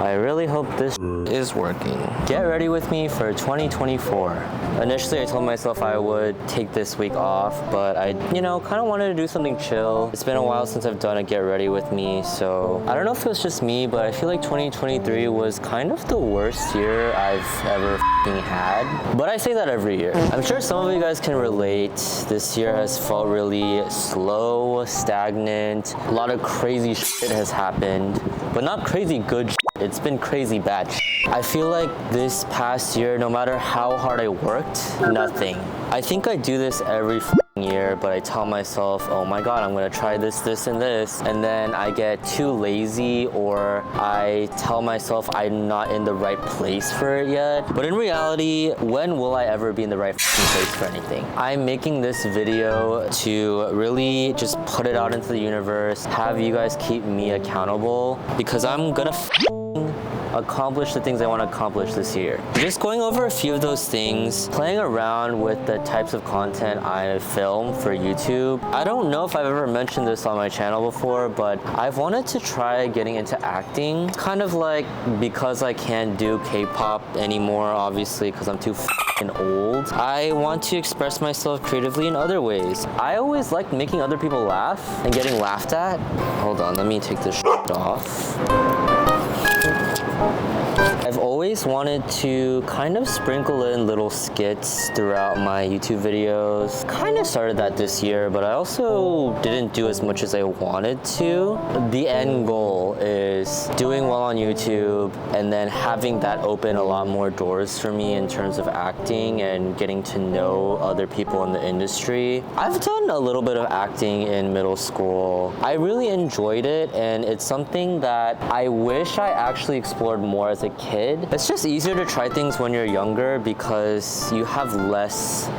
I really hope this is working. Get ready with me for 2024. Initially, I told myself I would take this week off, but I, kind of wanted to do something chill. It's been a while since I've done a get ready with me, so I don't know if it was just me, but I feel like 2023 was kind of the worst year I've ever had. But I say that every year. I'm sure some of you guys can relate. This year has felt really slow, stagnant. A lot of crazy shit has happened, but not crazy good shit. It's been crazy bad shit. I feel like this past year, no matter how hard I worked, nothing. I think I do this every year, but I tell myself, oh my god, I'm gonna try this, this, and this, and then I get too lazy, or I tell myself I'm not in the right place for it yet. But in reality, when will I ever be in the right place for anything? I'm making this video to really just put it out into the universe, have you guys keep me accountable, because I'm gonna accomplish the things I want to accomplish this year. Just going over a few of those things, playing around with the types of content I film for YouTube. I don't know if I've ever mentioned this on my channel before, but I've wanted to try getting into acting. Kind of like, because I can't do K-pop anymore, obviously, because I'm too f***ing old, I want to express myself creatively in other ways. I always liked making other people laugh and getting laughed at. Hold on, let me take this shit off. I've always wanted to kind of sprinkle in little skits throughout my YouTube videos. Kind of started that this year, but I also didn't do as much as I wanted to. The end goal is doing well on YouTube and then having that open a lot more doors for me in terms of acting and getting to know other people in the industry. I've done a little bit of acting in middle school. I really enjoyed it, and it's something that I wish I actually explored more as a kid. It's just easier to try things when you're younger because you have less.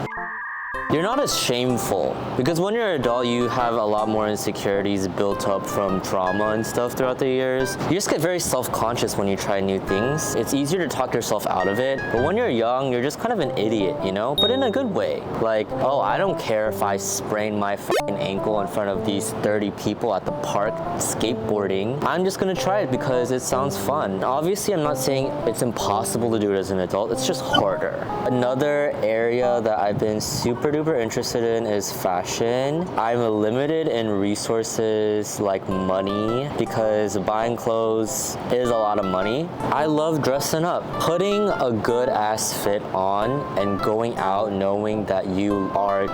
You're not as shameful, because when you're an adult, you have a lot more insecurities built up from trauma and stuff throughout the years. You just get very self-conscious when you try new things. It's easier to talk yourself out of it, but when you're young, you're just kind of an idiot, but in a good way. Like, oh, I don't care if I sprain my fucking ankle in front of these 30 people at the park skateboarding. I'm just gonna try it because it sounds fun. Obviously, I'm not saying it's impossible to do it as an adult, it's just harder. Another area that I've been super duper interested in is fashion. I'm limited in resources like money, because buying clothes is a lot of money. I love dressing up. Putting a good ass fit on and going out knowing that you are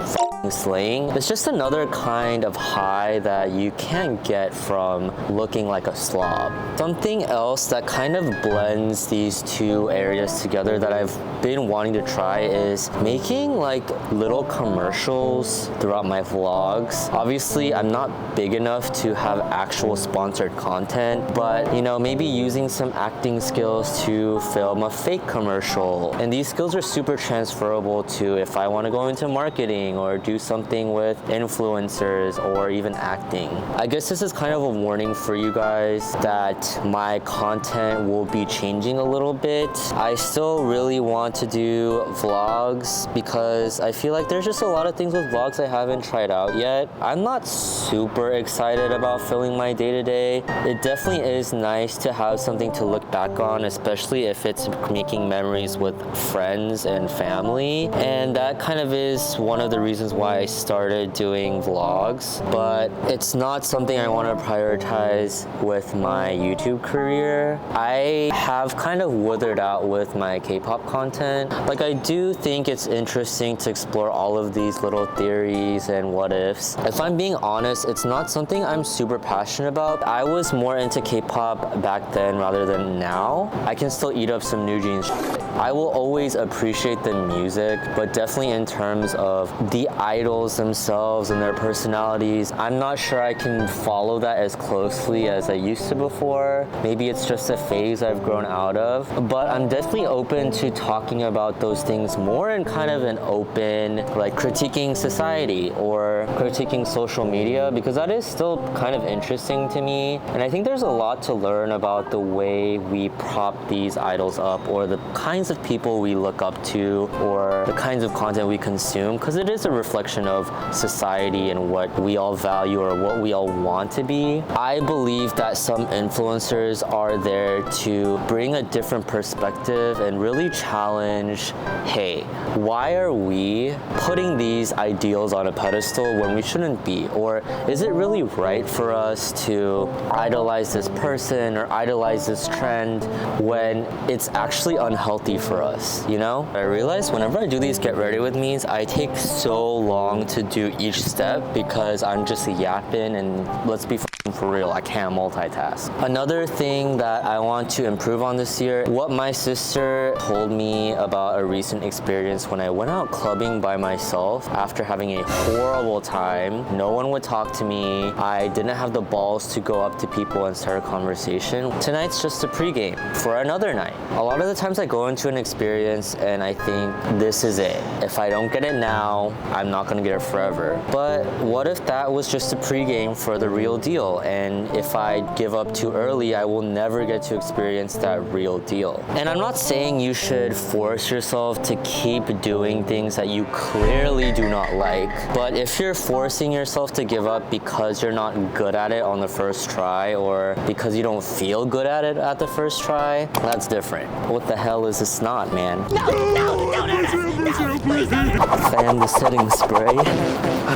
slaying, it's just another kind of high that you can't get from looking like a slob. Something else that kind of blends these two areas together that I've been wanting to try is making like little commercials throughout my vlogs. Obviously, I'm not big enough to have actual sponsored content, but maybe using some acting skills to film a fake commercial. And these skills are super transferable to if I want to go into marketing or do something with influencers or even acting. I guess this is kind of a warning for you guys that my content will be changing a little bit. I still really want to do vlogs because I feel like there's just a lot of things with vlogs I haven't tried out yet. I'm not super excited about filming my day-to-day. It definitely is nice to have something to look back on, especially if it's making memories with friends and family. And that kind of is one of the reasons why I started doing vlogs, but it's not something I want to prioritize with my YouTube career. I have kind of withered out with my K-pop content. Like, I do think it's interesting to explore all of these little theories and what ifs. If I'm being honest, it's not something I'm super passionate about. I was more into K-pop back then rather than now. I can still eat up some New Jeans shit. I will always appreciate the music, but definitely in terms of the idols themselves and their personalities, I'm not sure I can follow that as closely as I used to before. Maybe it's just a phase I've grown out of, but I'm definitely open to talking about those things more in kind of an open, like critiquing society or critiquing social media, because that is still kind of interesting to me. And I think there's a lot to learn about the way we prop these idols up, or the kinds of people we look up to, or the kinds of content we consume, because it is a reflection of society and what we all value or what we all want to be. I believe that some influencers are there to bring a different perspective and really challenge, hey, why are we putting these ideals on a pedestal when we shouldn't be? Or is it really right for us to idolize this person or idolize this trend when it's actually unhealthy for us, you know? I realize whenever I do these get ready with me's, I take so long to do each step because I'm just yapping, and let's be for real, I can't multitask. Another thing that I want to improve on this year, what my sister told me about a recent experience when I went out clubbing by myself after having a horrible time. No one would talk to me. I didn't have the balls to go up to people and start a conversation. Tonight's just a pregame for another night. A lot of the times I go into an experience and I think this is it. If I don't get it now, I'm not gonna get it forever. But what if that was just a pregame for the real deal? And if I give up too early, I will never get to experience that real deal. And I'm not saying you should force yourself to keep doing things that you clearly do not like. But if you're forcing yourself to give up because you're not good at it on the first try, or because you don't feel good at it at the first try, that's different. What the hell is this knot, man? No, Fam, the setting spray.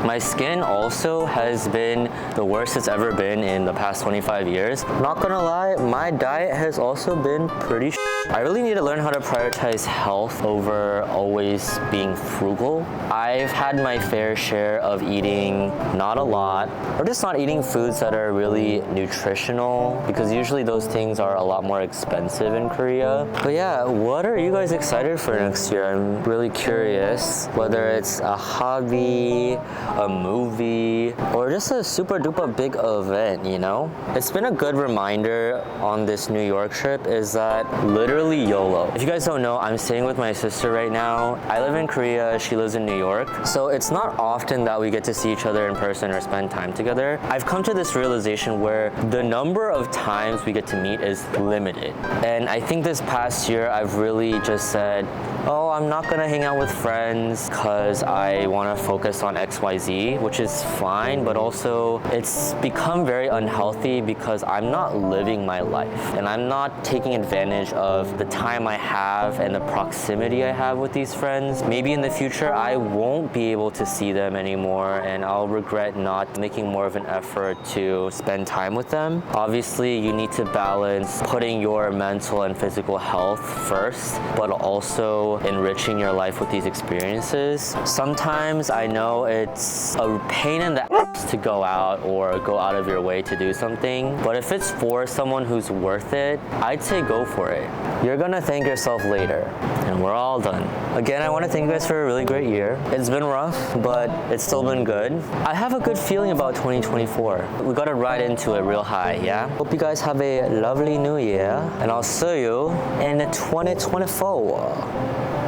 My skin also has been the worst it's ever been in the past 25 years. Not gonna lie, my diet has also been pretty I really need to learn how to prioritize health over always being frugal. I've had my fair share of eating not a lot, or just not eating foods that are really nutritional, because usually those things are a lot more expensive in Korea. But yeah, what are you guys excited for next year? I'm really curious, whether it's a hobby, a movie, or just a super duper big event, you know? It's been a good reminder on this New York trip is that literally YOLO. If you guys don't know, I'm staying with my sister right now. I live in Korea, she lives in New York. So it's not often that we get to see each other in person or spend time together. I've come to this realization where the number of times we get to meet is limited. And I think this past year, I've really just said, oh, I'm not gonna hang out with friends because I wanna focus on XYZ, which is fine, but also it's become very unhealthy because I'm not living my life and I'm not taking advantage of the time I have and the proximity I have with these friends. Maybe in the future, I won't be able to see them anymore and I'll regret not making more of an effort to spend time with them. Obviously, you need to balance putting your mental and physical health first, but also enriching your life with these experiences. Sometimes I know it's a pain in the ass to go out or go out of your way to do something, but if it's for someone who's worth it, I'd say go for it. You're gonna thank yourself later, and we're all done. Again, I wanna thank you guys for a really great year. It's been rough, but it's still been good. I have a good feeling about 2024. We gotta ride into it real high, yeah? Hope you guys have a lovely new year, and I'll see you in 2024.